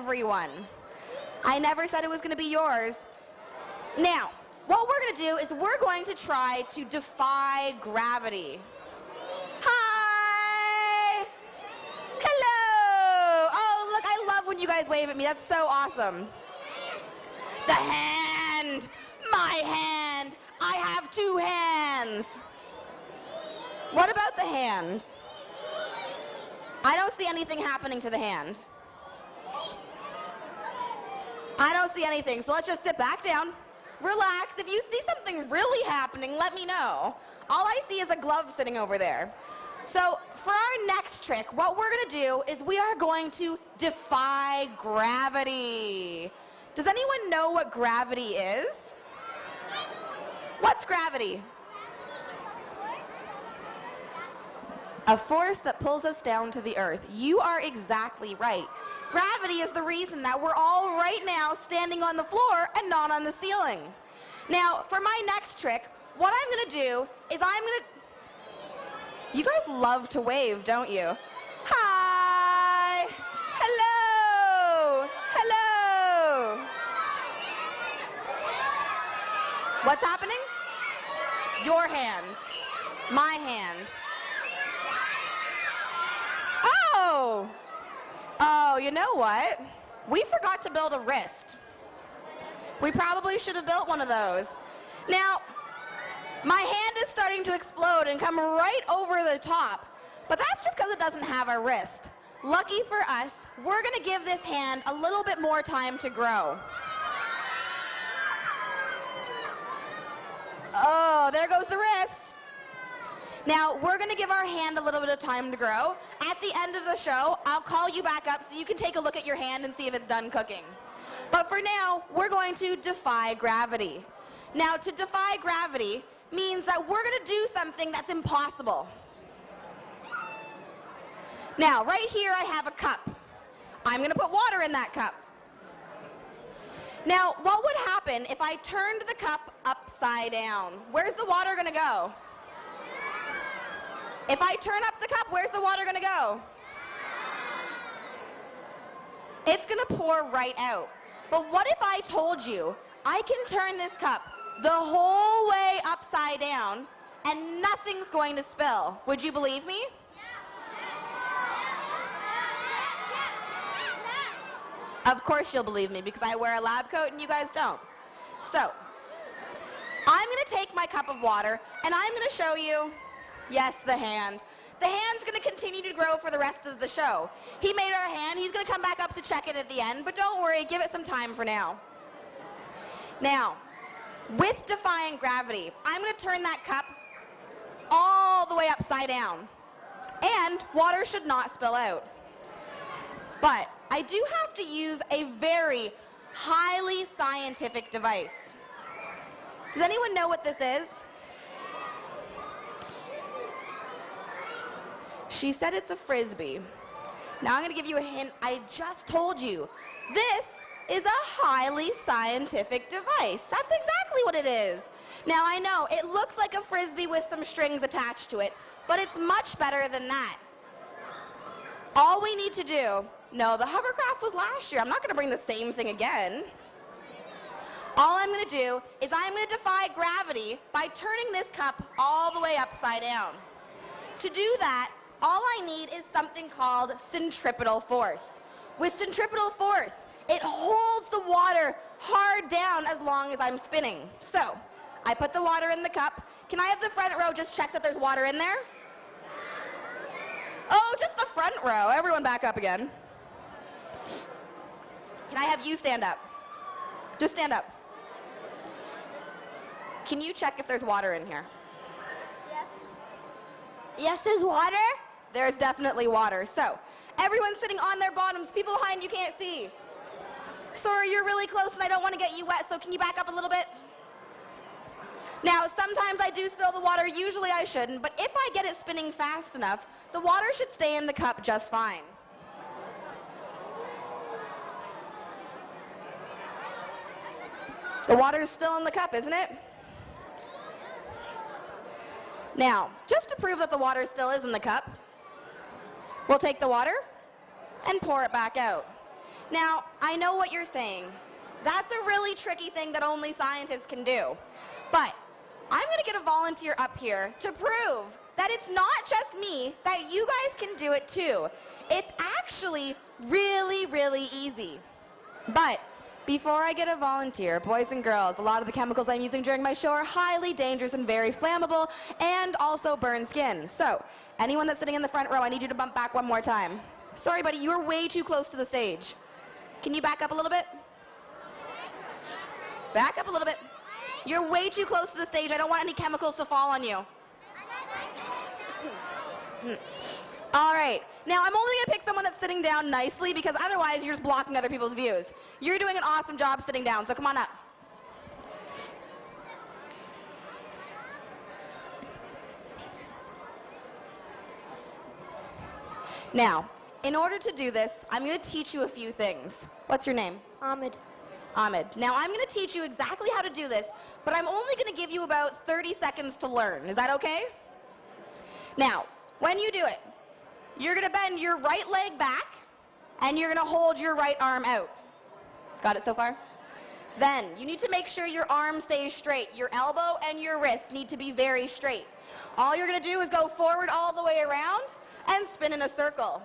everyone. I never said it was going to be yours. Now, what we're going to do is we're going to try to defy gravity. Hi! Hello! Oh, look, I love when you guys wave at me. That's so awesome. The hand! My hand! I have two hands. What about the hand? I don't see anything happening to the hand. I don't see anything, so let's just sit back down. Relax. If you see something really happening, let me know. All I see is a glove sitting over there. So for our next trick, what we're going to do is we are going to defy gravity. Does anyone know what gravity is? What's gravity? A force that pulls us down to the earth. You are exactly right. Gravity is the reason that we're all right now standing on the floor and not on the ceiling. Now, for my next trick, what I'm going to do is you guys love to wave, don't you? Hi! Hello! Hello! What's happening? Your hand. My hand. Oh! Oh, you know what? We forgot to build a wrist. We probably should have built one of those. Now, my hand is starting to explode and come right over the top, but that's just because it doesn't have a wrist. Lucky for us, we're going to give this hand a little bit more time to grow. Oh, there goes the wrist. Now, we're going to give our hand a little bit of time to grow. At the end of the show, I'll call you back up so you can take a look at your hand and see if it's done cooking. But for now, we're going to defy gravity. Now, to defy gravity means that we're going to do something that's impossible. Now, right here I have a cup. I'm going to put water in that cup. Now, what would happen if I turned the cup upside down? Where's the water going to go? If I turn up the cup, where's the water going to go? It's going to pour right out. But what if I told you I can turn this cup the whole way upside down and nothing's going to spill? Would you believe me? Of course you'll believe me because I wear a lab coat and you guys don't. So, I'm going to take my cup of water and I'm going to show you, yes, the hand. The hand's going to continue to grow for the rest of the show. He made our hand. He's going to come back up to check it at the end, but don't worry, give it some time for now. Now, with defying gravity, I'm going to turn that cup all the way upside down. And water should not spill out. But I do have to use a very highly scientific device. Does anyone know what this is? She said it's a Frisbee. Now I'm going to give you a hint. I just told you. This is a highly scientific device. That's exactly what it is. Now I know it looks like a Frisbee with some strings attached to it, but it's much better than that. All we need to do, no, the hovercraft was last year. I'm not going to bring the same thing again. All I'm going to do is I'm going to defy gravity by turning this cup all the way upside down. To do that, all I need is something called centripetal force. With centripetal force, it holds the water hard down as long as I'm spinning. So, I put the water in the cup. Can I have the front row just check that there's water in there? Oh, just the front row. Everyone back up again. Can I have you stand up? Just stand up. Can you check if there's water in here? Yes. Yes, there's water? There's definitely water. So, everyone's sitting on their bottoms. People behind you can't see. Sorry, you're really close and I don't want to get you wet, so can you back up a little bit? Now, sometimes I do spill the water. Usually I shouldn't, but if I get it spinning fast enough, the water should stay in the cup just fine. The water is still in the cup, isn't it? Now, just to prove that the water still is in the cup, we'll take the water and pour it back out. Now, I know what you're saying. That's a really tricky thing that only scientists can do. But I'm going to get a volunteer up here to prove that it's not just me, that you guys can do it too. It's actually really, really easy. But before I get a volunteer, boys and girls, a lot of the chemicals I'm using during my show are highly dangerous and very flammable and also burn skin. So, anyone that's sitting in the front row, I need you to bump back one more time. Sorry, buddy, you are way too close to the stage. Can you back up a little bit? Back up a little bit. You're way too close to the stage. I don't want any chemicals to fall on you. All right. Now, I'm only going to pick someone that's sitting down nicely because otherwise you're just blocking other people's views. You're doing an awesome job sitting down, so come on up. Now, in order to do this, I'm going to teach you a few things. What's your name? Ahmed. Ahmed. Now, I'm going to teach you exactly how to do this, but I'm only going to give you about 30 seconds to learn. Is that okay? Now, when you do it, you're going to bend your right leg back, and you're going to hold your right arm out. Got it so far? Then, you need to make sure your arm stays straight. Your elbow and your wrist need to be very straight. All you're going to do is go forward all the way around and spin in a circle.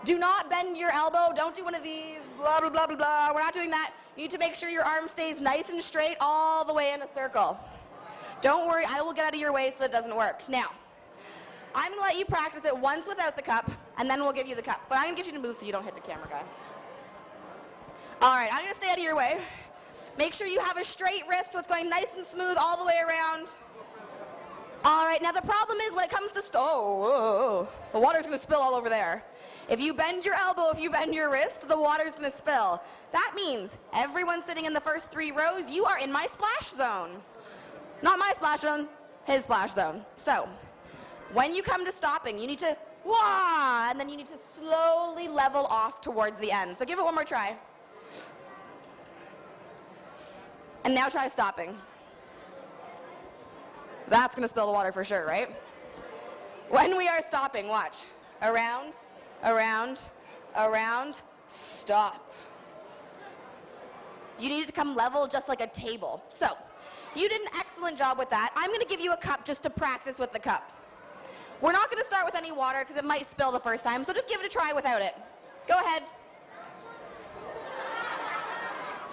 Do not bend your elbow. Don't do one of these, blah, blah, blah, blah, blah. We're not doing that. You need to make sure your arm stays nice and straight all the way in a circle. Don't worry, I will get out of your way so it doesn't work. Now, I'm going to let you practice it once without the cup, and then we'll give you the cup. But I'm going to get you to move so you don't hit the camera guy. All right, I'm going to stay out of your way. Make sure you have a straight wrist so it's going nice and smooth all the way around. All right, now the problem is when it comes to the water's going to spill all over there. If you bend your elbow, if you bend your wrist, the water's going to spill. That means everyone sitting in the first 3 rows, you are in my splash zone. Not my splash zone, his splash zone. So, when you come to stopping, you need to wah, and then you need to slowly level off towards the end. So give it one more try. And now try stopping. That's going to spill the water for sure, right? When we are stopping, watch. Around, around, around, stop. You need to come level just like a table. So, you did an excellent job with that. I'm going to give you a cup just to practice with the cup. We're not going to start with any water because it might spill the first time, so just give it a try without it. Go ahead.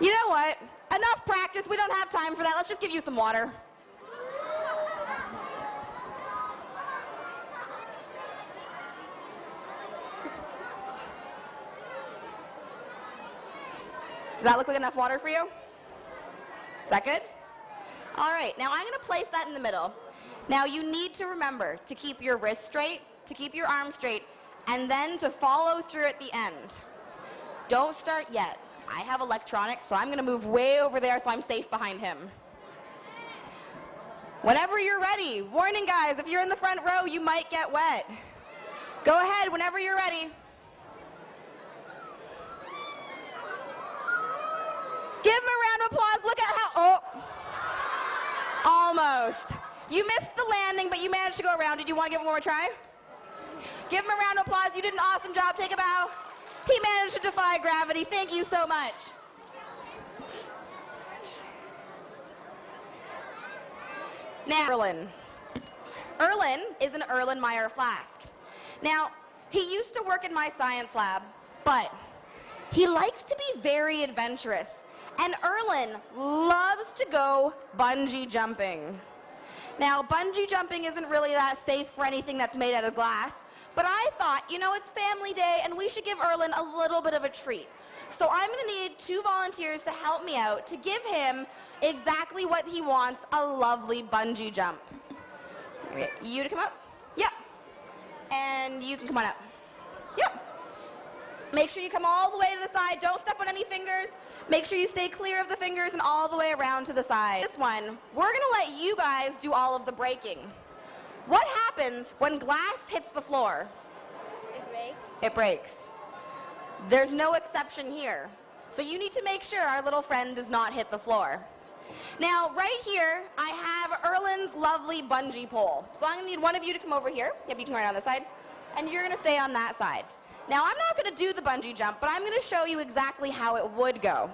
You know what? Enough practice. We don't have time for that. Let's just give you some water. Does that look like enough water for you? Is that good? All right, now I'm going to place that in the middle. Now you need to remember to keep your wrist straight, to keep your arm straight, and then to follow through at the end. Don't start yet. I have electronics, so I'm going to move way over there so I'm safe behind him. Whenever you're ready. Warning, guys, if you're in the front row, you might get wet. Go ahead whenever you're ready. Give him a round of applause. Look at how, almost. You missed the landing, but you managed to go around. Did you want to give him one more try? Give him a round of applause. You did an awesome job. Take a bow. He managed to defy gravity. Thank you so much. Now, Erlen is an Erlenmeyer flask. Now, he used to work in my science lab, but he likes to be very adventurous. And Erlen loves to go bungee jumping. Now, bungee jumping isn't really that safe for anything that's made out of glass, but I thought, you know, it's family day and we should give Erlen a little bit of a treat. So I'm going to need 2 volunteers to help me out to give him exactly what he wants, a lovely bungee jump. Okay, you to come up? Yep. And you can come on up. Yep. Make sure you come all the way to the side. Don't step on any fingers. Make sure you stay clear of the fingers and all the way around to the side. This one, we're going to let you guys do all of the braking. What happens when glass hits the floor? It breaks. It breaks. There's no exception here. So you need to make sure our little friend does not hit the floor. Now, right here, I have Erlen's lovely bungee pole. So I'm going to need one of you to come over here. Yep, you can run on this side. And you're going to stay on that side. Now, I'm not going to do the bungee jump, but I'm going to show you exactly how it would go.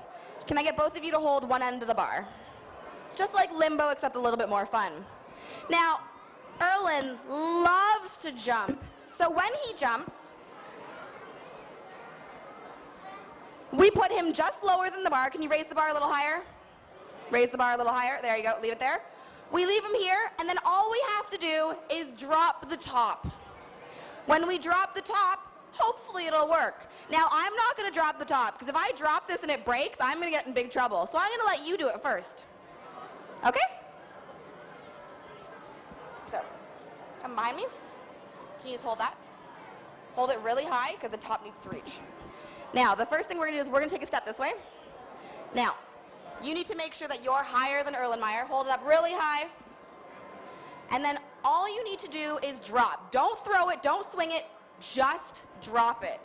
Can I get both of you to hold one end of the bar? Just like limbo, except a little bit more fun. Now, Erlen loves to jump. So when he jumps, we put him just lower than the bar. Can you raise the bar a little higher? Raise the bar a little higher. There you go. Leave it there. We leave him here, and then all we have to do is drop the top. When we drop the top, hopefully it'll work. Now, I'm not going to drop the top, because if I drop this and it breaks, I'm going to get in big trouble. So I'm going to let you do it first. Okay? So, come behind me. Can you just hold that? Hold it really high, because the top needs to reach. Now, the first thing we're going to do is we're going to take a step this way. Now, you need to make sure that you're higher than Erlenmeyer. Hold it up really high. And then all you need to do is drop. Don't throw it. Don't swing it. Just drop it.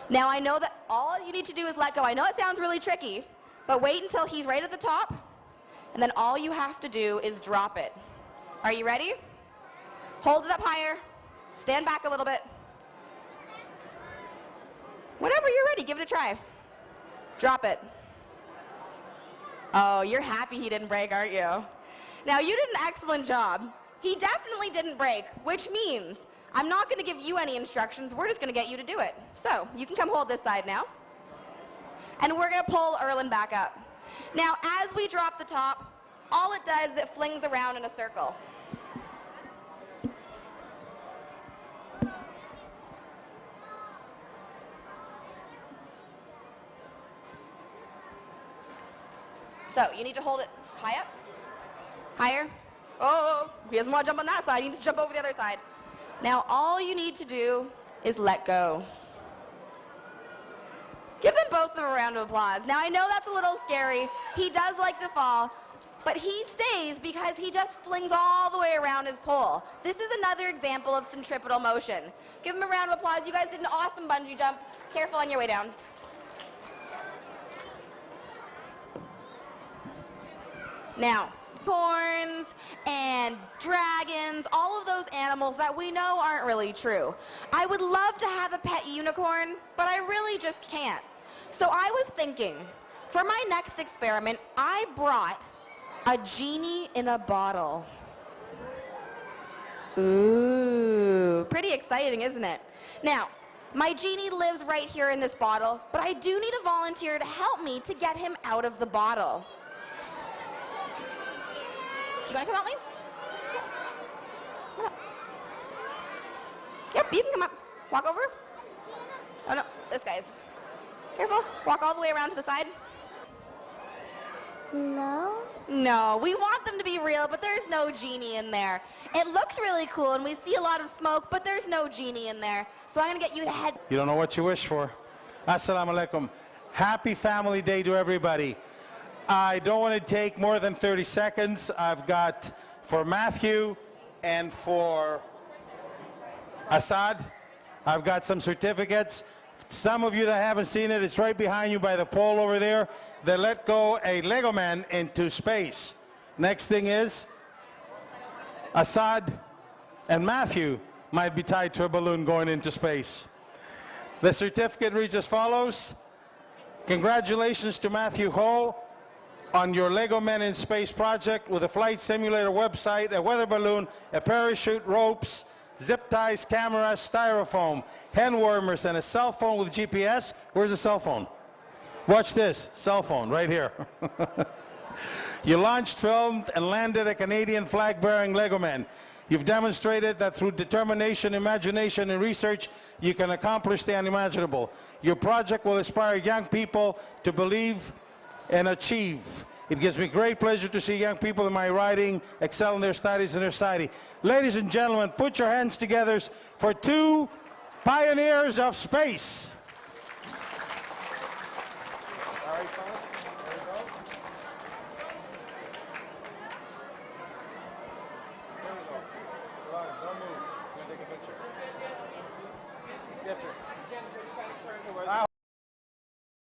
Now, I know that all you need to do is let go. I know it sounds really tricky, but wait until he's right at the top, and then all you have to do is drop it. Are you ready? Hold it up higher. Stand back a little bit. Whenever you're ready, give it a try. Drop it. Oh, you're happy he didn't break, aren't you? Now, you did an excellent job. He definitely didn't break, which means I'm not going to give you any instructions. We're just going to get you to do it. So, you can come hold this side now. And we're going to pull Erlen back up. Now, as we drop the top, all it does is it flings around in a circle. So, you need to hold it high up. Higher. Oh, he doesn't want to jump on that side. He needs to jump over the other side. Now, all you need to do is let go. Give them both a round of applause. Now, I know that's a little scary. He does like to fall, but he stays because he just flings all the way around his pole. This is another example of centripetal motion. Give him a round of applause. You guys did an awesome bungee jump. Careful on your way down. Now, unicorns and dragons, all of those animals that we know aren't really true. I would love to have a pet unicorn, but I really just can't. So I was thinking, for my next experiment, I brought a genie in a bottle. Ooh, pretty exciting, isn't it? Now, my genie lives right here in this bottle, but I do need a volunteer to help me to get him out of the bottle. Do you want to come help me? Come up. Yep, you can come up. Walk over. Oh, no, this guy's. Careful. Walk all the way around to the side. No. No, we want them to be real, but there's no genie in there. It looks really cool, and we see a lot of smoke, but there's no genie in there. So I'm going to get you to head. You don't know what you wish for. Assalamu alaikum. Happy Family Day to everybody. I don't want to take more than 30 seconds. I've got for Matthew and for Assad, I've got some certificates. Some of you that haven't seen it, it's right behind you by the pole over there. They let go a Lego man into space. Next thing is, Assad and Matthew might be tied to a balloon going into space. The certificate reads as follows. Congratulations to Matthew Hall on your Lego Men in Space project with a flight simulator website, a weather balloon, a parachute, ropes, zip ties, cameras, styrofoam, hand warmers, and a cell phone with GPS. Where's the cell phone? Watch this. Cell phone, right here. You launched, filmed, and landed a Canadian flag-bearing Lego Man. You've demonstrated that through determination, imagination, and research, you can accomplish the unimaginable. Your project will inspire young people to believe and achieve. It gives me great pleasure to see young people in my riding excel in their studies and their society. Ladies and gentlemen, put your hands together for two pioneers of space. All right, fellas, there we go. There we go. Come on, don't move. I'm going to take a picture. Yes, sir.